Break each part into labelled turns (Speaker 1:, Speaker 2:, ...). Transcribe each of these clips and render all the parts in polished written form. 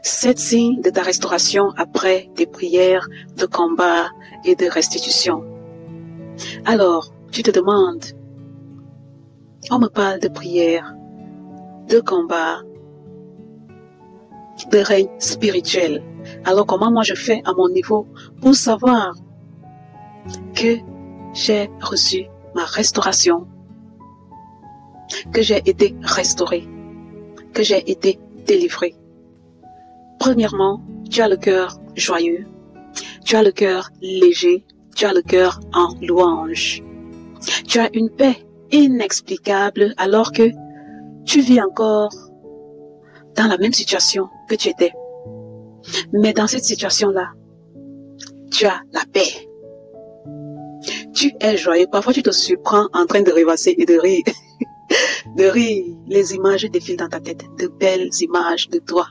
Speaker 1: 7 signes de ta restauration après tes prières de combat et de restitution. Alors, tu te demandes, on me parle de prière, de combat, de règne spirituel. Alors comment moi je fais à mon niveau pour savoir que j'ai reçu ma restauration, que j'ai été restauré, que j'ai été délivré? Premièrement, tu as le cœur joyeux, tu as le cœur léger, tu as le cœur en louange. Tu as une paix inexplicable alors que tu vis encore dans la même situation que tu étais. Mais dans cette situation-là, tu as la paix. Tu es joyeux. Parfois, tu te surprends en train de rêvasser et de rire. De rire. Les images défilent dans ta tête. De belles images de toi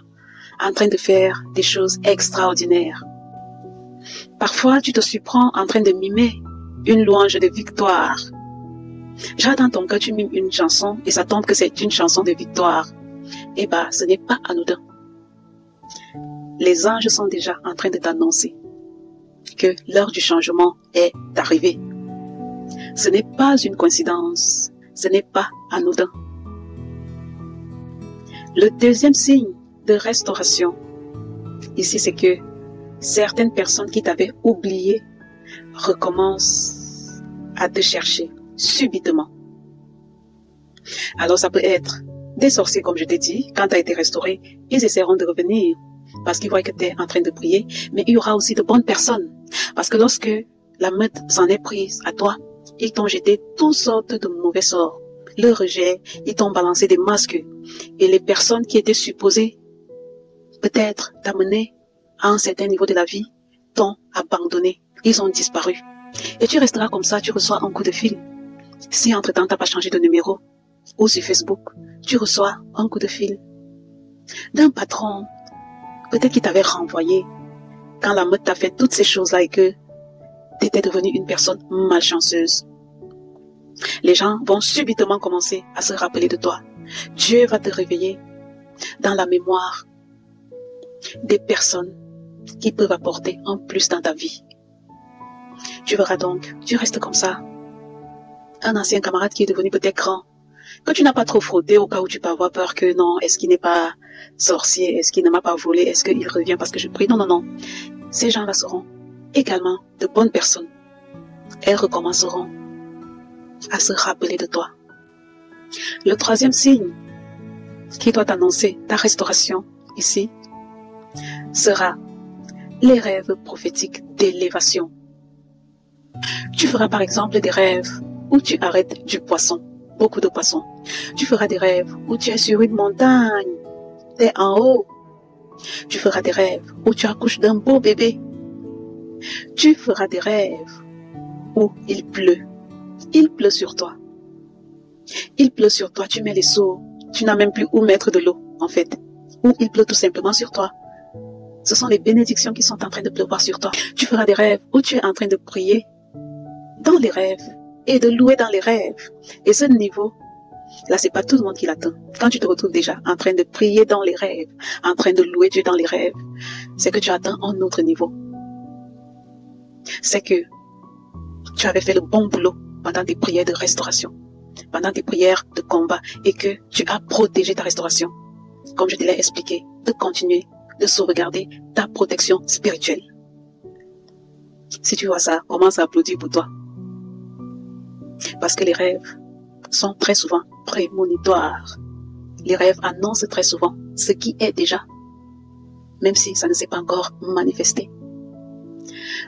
Speaker 1: en train de faire des choses extraordinaires. Parfois, tu te surprends en train de mimer une louange de victoire. Genre dans ton cœur, tu mimes une chanson et ça tombe que c'est une chanson de victoire. Eh bien, ce n'est pas anodin. Les anges sont déjà en train de t'annoncer que l'heure du changement est arrivée. Ce n'est pas une coïncidence, ce n'est pas anodin. Le deuxième signe de restauration, ici, c'est que certaines personnes qui t'avaient oublié recommencent à te chercher subitement. Alors ça peut être des sorciers, comme je t'ai dit, quand tu as été restauré, ils essaieront de revenir parce qu'ils voient que tu es en train de prier, mais il y aura aussi de bonnes personnes. Parce que lorsque la meute s'en est prise à toi, ils t'ont jeté toutes sortes de mauvais sorts. Le rejet, ils t'ont balancé des masques. Et les personnes qui étaient supposées peut-être t'amener à un certain niveau de la vie t'ont abandonné. Ils ont disparu. Et tu resteras comme ça, tu reçois un coup de fil. Si entre-temps, tu n'as pas changé de numéro, ou sur Facebook, tu reçois un coup de fil d'un patron, peut-être qu'il t'avait renvoyé quand la meute t'a fait toutes ces choses-là et que tu étais devenu une personne malchanceuse. Les gens vont subitement commencer à se rappeler de toi. Dieu va te réveiller dans la mémoire des personnes qui peuvent apporter un plus dans ta vie. Tu verras donc, tu restes comme ça. Un ancien camarade qui est devenu peut-être grand, que tu n'as pas trop fraudé au cas où tu peux avoir peur que non, est-ce qu'il n'est pas sorcier, est-ce qu'il ne m'a pas volé, est-ce qu'il revient parce que je prie? Non, non, non. Ces gens-là seront également de bonnes personnes. Elles recommenceront à se rappeler de toi. Le troisième signe qui doit annoncer ta restauration ici sera les rêves prophétiques d'élévation. Tu feras par exemple des rêves où tu arrêtes du poisson, beaucoup de poissons. Tu feras des rêves où tu es sur une montagne, tu es en haut. Tu feras des rêves où tu accouches d'un beau bébé. Tu feras des rêves où il pleut. Il pleut sur toi. Il pleut sur toi, tu mets les seaux. Tu n'as même plus où mettre de l'eau, en fait. Ou il pleut tout simplement sur toi. Ce sont les bénédictions qui sont en train de pleuvoir sur toi. Tu feras des rêves où tu es en train de prier dans les rêves et de louer dans les rêves. Et ce niveau, là, c'est pas tout le monde qui l'atteint. Quand tu te retrouves déjà en train de prier dans les rêves, en train de louer Dieu dans les rêves, c'est que tu atteins un autre niveau. C'est que tu avais fait le bon boulot pendant tes prières de restauration, pendant tes prières de combat, et que tu as protégé ta restauration. Comme je te l'ai expliqué, de continuer de sauvegarder ta protection spirituelle. Si tu vois ça, commence à applaudir pour toi. Parce que les rêves sont très souvent prémonitoires. Les rêves annoncent très souvent ce qui est déjà, même si ça ne s'est pas encore manifesté.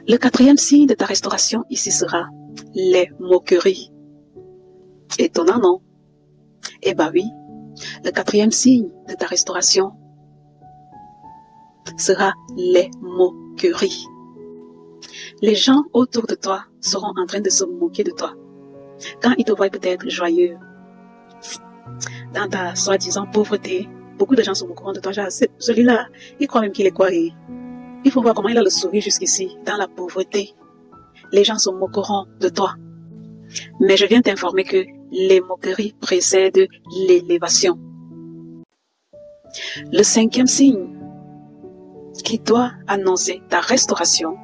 Speaker 1: Le quatrième signe de ta restauration ici sera les moqueries. Étonnant, non? Eh bien oui, le quatrième signe de ta restauration sera les moqueries. Les gens autour de toi seront en train de se moquer de toi. Quand ils te voient peut-être joyeux, dans ta soi-disant pauvreté, beaucoup de gens se moqueront de toi. Genre, celui-là, il croit même qu'il est quoi? Il faut voir comment il a le sourire jusqu'ici, dans la pauvreté. Les gens se moqueront de toi. Mais je viens t'informer que les moqueries précèdent l'élévation. Le cinquième signe qui doit annoncer ta restauration,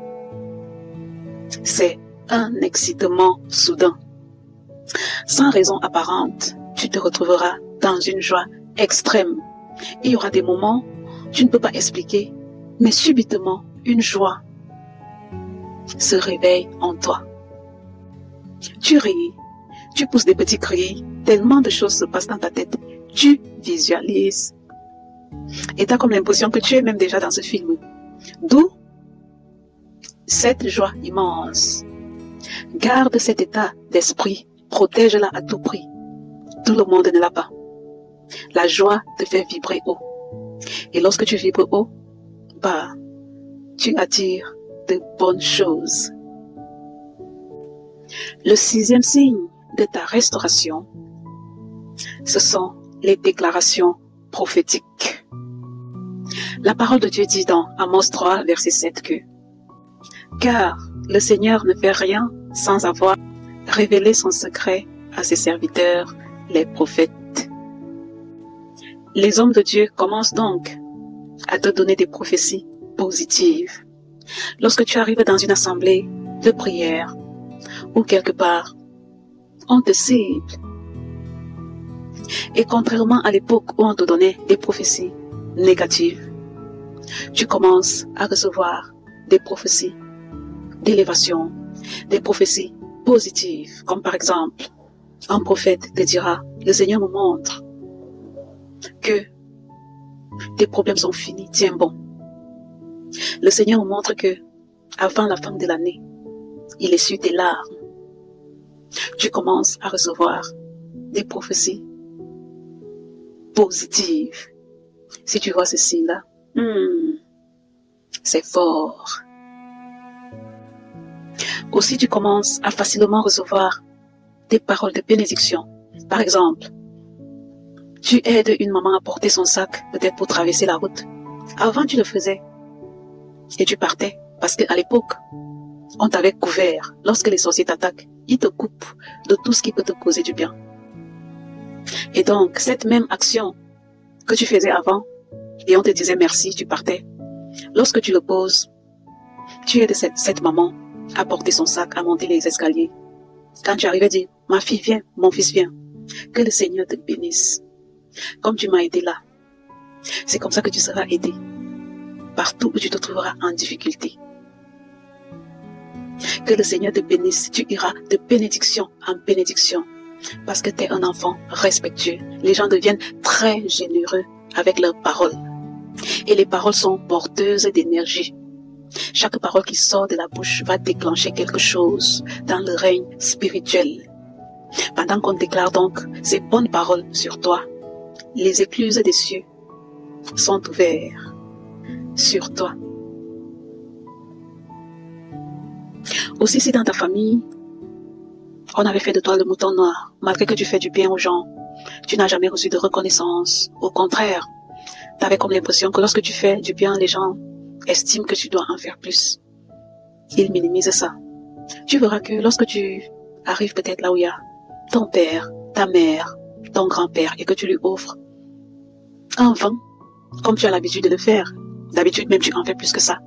Speaker 1: c'est un excitement soudain. Sans raison apparente, tu te retrouveras dans une joie extrême. Il y aura des moments, tu ne peux pas expliquer, mais subitement, une joie se réveille en toi. Tu ris, tu pousses des petits cris, tellement de choses se passent dans ta tête. Tu visualises. Et tu as comme l'impression que tu es même déjà dans ce film. D'où cette joie immense. Garde cet état d'esprit, protège-la à tout prix. Tout le monde ne l'a pas. La joie te fait vibrer haut. Et lorsque tu vibres haut, tu attires de bonnes choses. Le 6e signe de ta restauration, ce sont les déclarations prophétiques. La parole de Dieu dit dans Amos 3, verset 7 que « Car le Seigneur ne fait rien sans avoir révélé son secret à ses serviteurs, les prophètes. » Les hommes de Dieu commencent donc à te donner des prophéties positives. Lorsque tu arrives dans une assemblée de prière ou quelque part, on te cible. Et contrairement à l'époque où on te donnait des prophéties négatives, tu commences à recevoir des prophéties d'élévation, des prophéties positives, comme par exemple, un prophète te dira, le Seigneur me montre que tes problèmes sont finis, tiens bon. Le Seigneur me montre que, avant la fin de l'année, il essuie tes larmes. Tu commences à recevoir des prophéties positives. Si tu vois ceci là, c'est fort. Aussi, tu commences à facilement recevoir des paroles de bénédiction. Par exemple, tu aides une maman à porter son sac, peut-être pour traverser la route. Avant, tu le faisais et tu partais parce qu'à l'époque, on t'avait couvert. Lorsque les sorciers t'attaquent, ils te coupent de tout ce qui peut te causer du bien. Et donc, cette même action que tu faisais avant, et on te disait merci, tu partais. Lorsque tu le poses, tu aides cette maman à porter son sac, à monter les escaliers. Quand tu arrives à dire, ma fille vient, mon fils vient, que le Seigneur te bénisse. Comme tu m'as aidé là, c'est comme ça que tu seras aidé partout où tu te trouveras en difficulté. Que le Seigneur te bénisse, tu iras de bénédiction en bénédiction parce que tu es un enfant respectueux. Les gens deviennent très généreux avec leurs paroles. Et les paroles sont porteuses d'énergie. Chaque parole qui sort de la bouche va déclencher quelque chose dans le règne spirituel. Pendant qu'on déclare donc ces bonnes paroles sur toi, les écluses des cieux sont ouvertes sur toi. Aussi, si dans ta famille, on avait fait de toi le mouton noir, malgré que tu fais du bien aux gens, tu n'as jamais reçu de reconnaissance. Au contraire, tu avais comme l'impression que lorsque tu fais du bien, les gens estiment que tu dois en faire plus. Ils minimisent ça. Tu verras que lorsque tu arrives peut-être là où il y a ton père, ta mère, ton grand-père, et que tu lui offres un vin, comme tu as l'habitude de le faire, d'habitude même tu en fais plus que ça,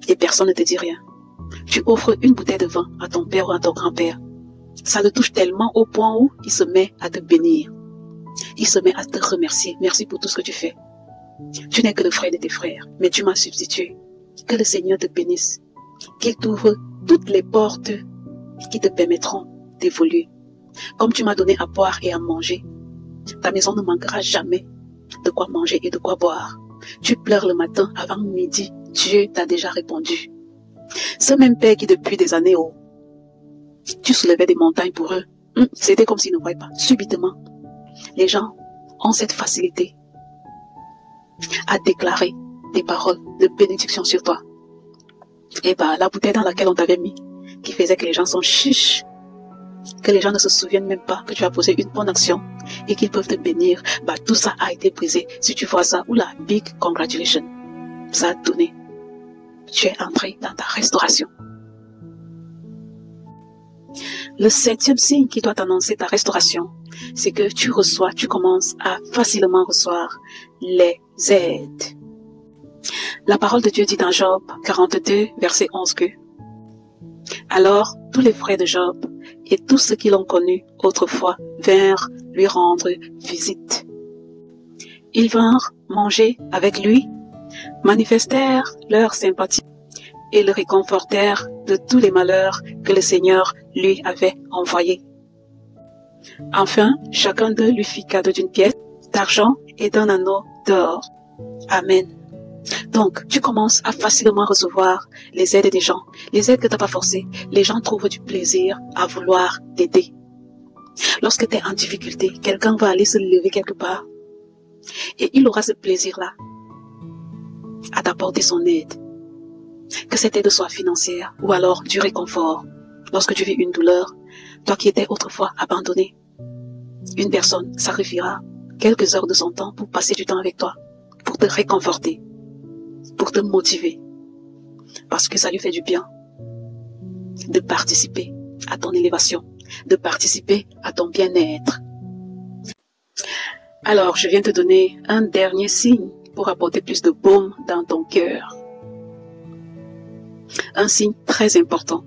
Speaker 1: et personne ne te dit rien. Tu offres une bouteille de vin à ton père ou à ton grand-père. Ça le touche tellement au point où il se met à te bénir. Il se met à te remercier. Merci pour tout ce que tu fais. Tu n'es que le frère de tes frères, mais tu m'as substitué. Que le Seigneur te bénisse. Qu'il t'ouvre toutes les portes qui te permettront d'évoluer. Comme tu m'as donné à boire et à manger, ta maison ne manquera jamais de quoi manger et de quoi boire. Tu pleures le matin avant midi, Dieu t'a déjà répondu. Ce même Père qui depuis des années, tu soulevais des montagnes pour eux, c'était comme s'ils ne voyaient pas. Subitement, les gens ont cette facilité à déclarer des paroles de bénédiction sur toi. Et la bouteille dans laquelle on t'avait mis, qui faisait que les gens sont chiches, que les gens ne se souviennent même pas que tu as posé une bonne action et qu'ils peuvent te bénir, tout ça a été brisé. Si tu vois ça, oula, big congratulations. Ça a donné. Tu es entré dans ta restauration. Le 7e signe qui doit annoncer ta restauration, c'est que tu commences à facilement recevoir les aides. La parole de Dieu dit dans Job 42, verset 11 que alors tous les frères de Job et tous ceux qui l'ont connu autrefois vinrent lui rendre visite. Ils vinrent manger avec lui, manifestèrent leur sympathie et le réconfortèrent de tous les malheurs que le Seigneur lui avait envoyés. Enfin, chacun d'eux lui fit cadeau d'une pièce d'argent et d'un anneau d'or. Amen. Donc, tu commences à facilement recevoir les aides des gens, les aides que tu n'as pas forcées. Les gens trouvent du plaisir à vouloir t'aider. Lorsque tu es en difficulté, quelqu'un va aller se lever quelque part et il aura ce plaisir-là à t'apporter son aide. Que cette aide soit financière ou alors du réconfort. Lorsque tu vis une douleur, toi qui étais autrefois abandonné, une personne sacrifiera quelques heures de son temps pour passer du temps avec toi, pour te réconforter, pour te motiver, parce que ça lui fait du bien de participer à ton élévation, de participer à ton bien-être. Alors, je viens te donner un dernier signe pour apporter plus de baume dans ton cœur. Un signe très important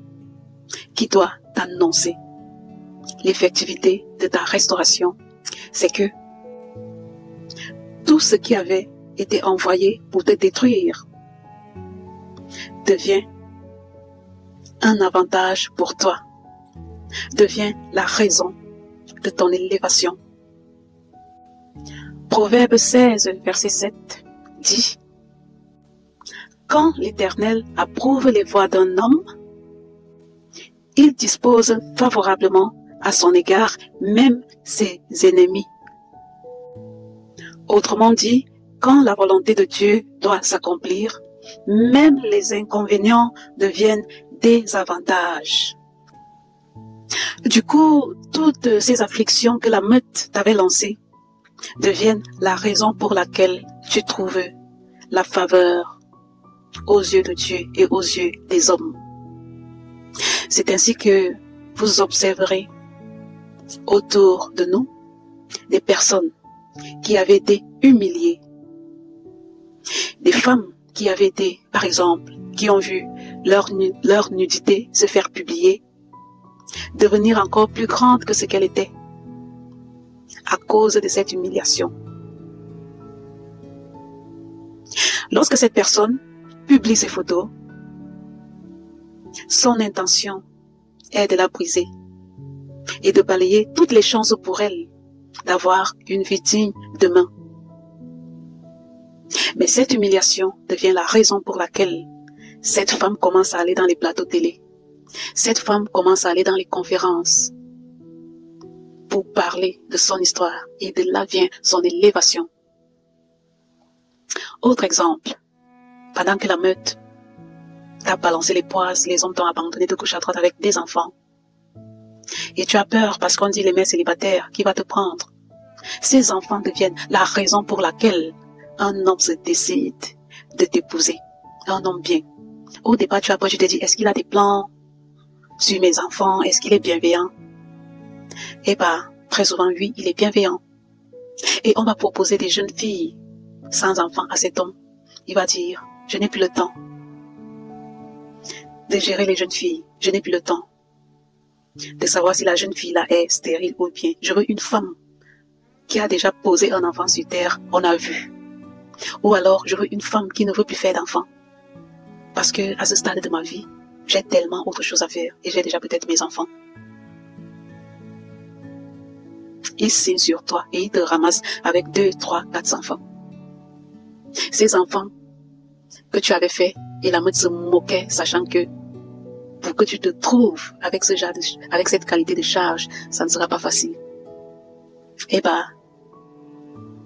Speaker 1: qui doit t'annoncer l'effectivité de ta restauration, c'est que tout ce qui avait été envoyé pour te détruire devient un avantage pour toi, devient la raison de ton élévation. Proverbe 16, verset 7 dit: quand l'Éternel approuve les voies d'un homme, il dispose favorablement à son égard même ses ennemis. Autrement dit, quand la volonté de Dieu doit s'accomplir, même les inconvénients deviennent des avantages. Du coup, toutes ces afflictions que la meute t'avait lancées deviennent la raison pour laquelle tu trouves la faveur aux yeux de Dieu et aux yeux des hommes. C'est ainsi que vous observerez autour de nous des personnes qui avaient été humiliées, des femmes qui avaient été, par exemple, qui ont vu leur nudité se faire publier, devenir encore plus grande que ce qu'elle était, à cause de cette humiliation. Lorsque cette personne publie ses photos, son intention est de la briser et de balayer toutes les chances pour elle d'avoir une vie digne demain. Mais cette humiliation devient la raison pour laquelle cette femme commence à aller dans les plateaux télé. Cette femme commence à aller dans les conférences pour parler de son histoire, et de là vient son élévation. Autre exemple, pendant que la meute t'a balancé les poisses, les hommes t'ont abandonné de gauche à droite avec des enfants, et tu as peur parce qu'on dit les mères célibataires qui va te prendre. Ces enfants deviennent la raison pour laquelle un homme se décide de t'épouser, un homme bien. Au départ, tu te dis, est-ce qu'il a des plans sur mes enfants? Est-ce qu'il est bienveillant? Eh bien, très souvent, oui, il est bienveillant. Et on va proposer des jeunes filles sans enfants à cet homme. Il va dire, je n'ai plus le temps de gérer les jeunes filles. Je n'ai plus le temps de savoir si la jeune fille là est stérile ou bien. Je veux une femme qui a déjà posé un enfant sur terre, on a vu. Ou alors, je veux une femme qui ne veut plus faire d'enfants. Parce que à ce stade de ma vie, j'ai tellement autre chose à faire et j'ai déjà peut-être mes enfants. Il signe sur toi et il te ramasse avec 2, 3, 4 enfants. Ces enfants que tu avais fait, et la meute se moquait, sachant que pour que tu te trouves avec avec cette qualité de charge, ça ne sera pas facile. Eh bien,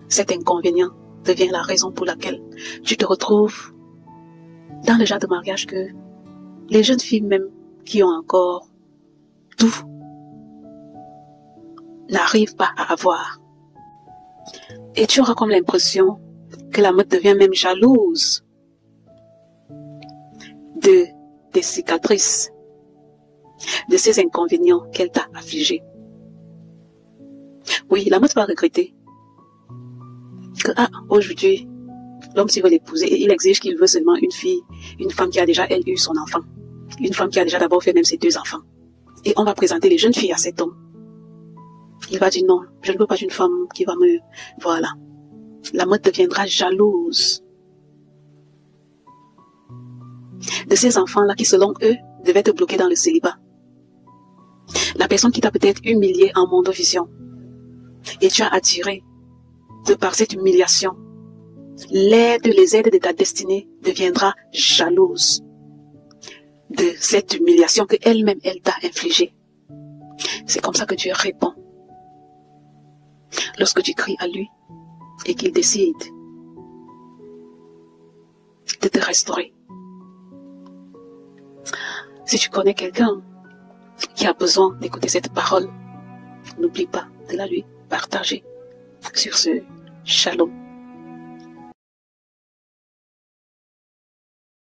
Speaker 1: cet inconvénient devient la raison pour laquelle tu te retrouves dans le genre de mariage que les jeunes filles même qui ont encore tout n'arrivent pas à avoir. Et tu auras comme l'impression que la meute devient même jalouse de tes cicatrices, de ces inconvénients qu'elle t'a affligés. Oui, la meute va regretter que, aujourd'hui, L'homme, s'il veut l'épouser, il exige qu'il veut seulement une fille, une femme qui a déjà, elle, eu son enfant. Une femme qui a déjà d'abord fait même ses 2 enfants. Et on va présenter les jeunes filles à cet homme. Il va dire non, je ne veux pas d'une femme qui va me... Voilà. La meute deviendra jalouse de ces enfants-là qui, selon eux, devaient te bloquer dans le célibat. La personne qui t'a peut-être humilié en mondovision. Et tu as attiré, de par cette humiliation, les aides de ta destinée deviendra jalouse de cette humiliation que elle-même, elle t'a infligée. C'est comme ça que Dieu répond. Lorsque tu cries à lui et qu'il décide de te restaurer. Si tu connais quelqu'un qui a besoin d'écouter cette parole, n'oublie pas de la lui partager sur ce shalom.